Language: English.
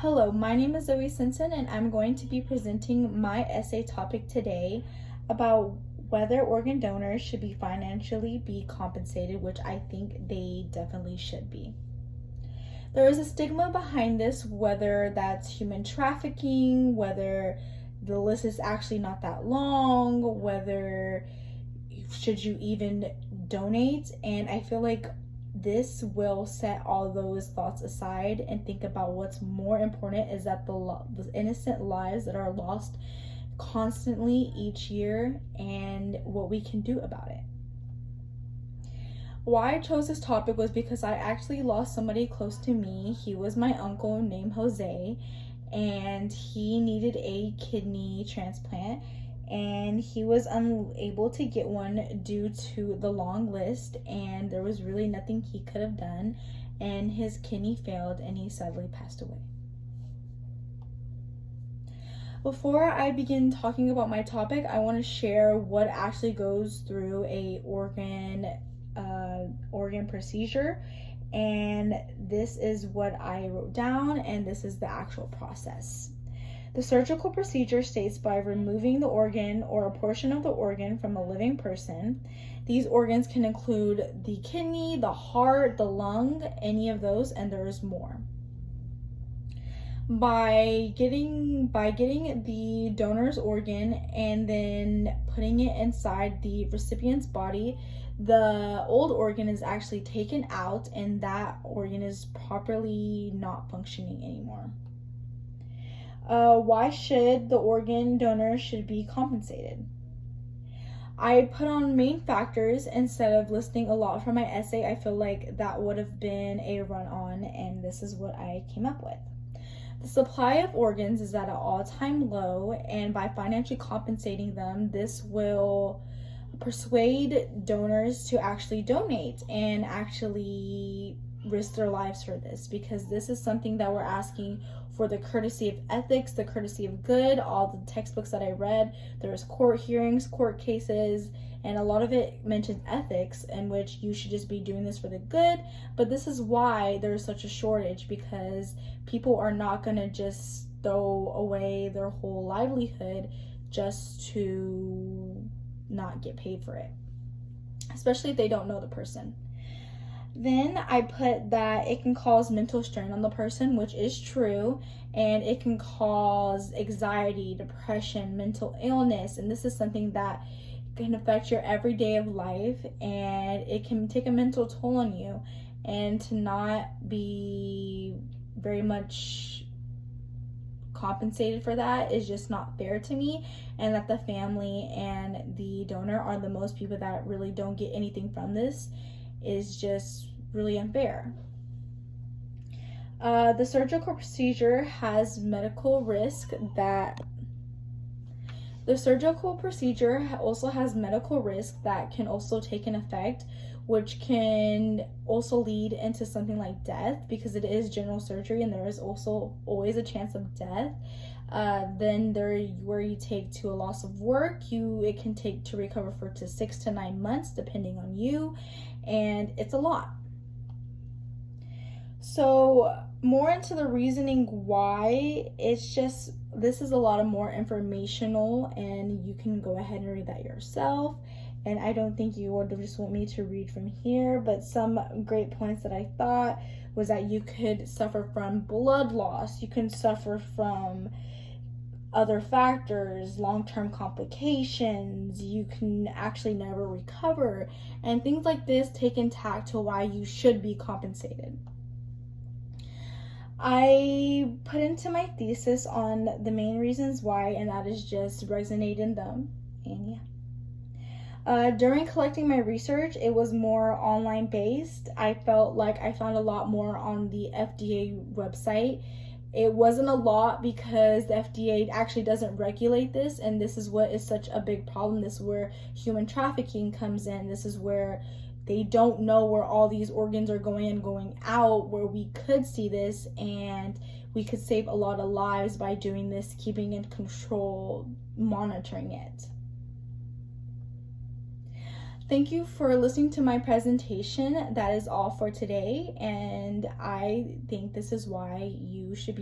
Hello, my name is Zoe Simpson, and I'm going to be presenting my essay topic today about whether organ donors should be financially compensated, which I think they definitely should be. There is a stigma behind this, whether that's human trafficking, whether the list is actually not that long, whether should you even donate, and I feel like this will set all those thoughts aside and think about what's more important is that the innocent lives that are lost constantly each year and what we can do about it. Why I chose this topic was because I actually lost somebody close to me. He was my uncle named Jose, and he needed a kidney transplant, and he was unable to get one due to the long list, and there was really nothing he could have done, and his kidney failed and he sadly passed away. Before I begin talking about my topic, I want to share what actually goes through a organ procedure, and this is what I wrote down, and this is the actual process. The surgical procedure states by removing the organ or a portion of the organ from a living person. These organs can include the kidney, the heart, the lung, any of those, and there is more. By getting the donor's organ and then putting it inside the recipient's body, the old organ is actually taken out and that organ is properly not functioning anymore. Why should the organ donor should be compensated? I put on main factors instead of listing a lot from my essay. I feel like that would have been a run-on, and this is what I came up with. The supply of organs is at an all-time low, and by financially compensating them, this will persuade donors to actually donate and actually risk their lives for this, because this is something that we're asking for the courtesy of ethics, the courtesy of good. All the textbooks that I read, there's court hearings, court cases, and a lot of it mentions ethics, in which you should just be doing this for the good. But this is why there's such a shortage, because people are not going to just throw away their whole livelihood just to not get paid for it, especially if they don't know the person. Then I put that it can cause mental strain on the person, which is true, and it can cause anxiety, depression, mental illness, and this is something that can affect your everyday of life, and it can take a mental toll on you, and to not be very much compensated for that is just not fair to me, and that the family and the donor are the most people that really don't get anything from this is just really unfair. The surgical procedure has medical risk that also has medical risk that can also take an effect, which can also lead into something like death, because it is general surgery and there is also always a chance of death. Then where you take to a loss of work, it can take to recover for to 6 to 9 months depending on you, and it's a lot. So more into the reasoning why, it's just this is a lot of more informational, and you can go ahead and read that yourself, and I don't think you would just want me to read from here. But some great points that I thought was that you could suffer from blood loss, you can suffer from other factors, long-term complications, you can actually never recover, and things like this take intact to why you should be compensated. I put into my thesis on the main reasons why, and that is just resonate in them, and yeah. During collecting my research, it was more online based. I felt like I found a lot more on the FDA website. It wasn't a lot because the FDA actually doesn't regulate this, and this is what is such a big problem. This is where human trafficking comes in. This is where they don't know where all these organs are going and going out, where we could see this and we could save a lot of lives by doing this, keeping in control, monitoring it. Thank you for listening to my presentation. That is all for today, and I think this is why you should be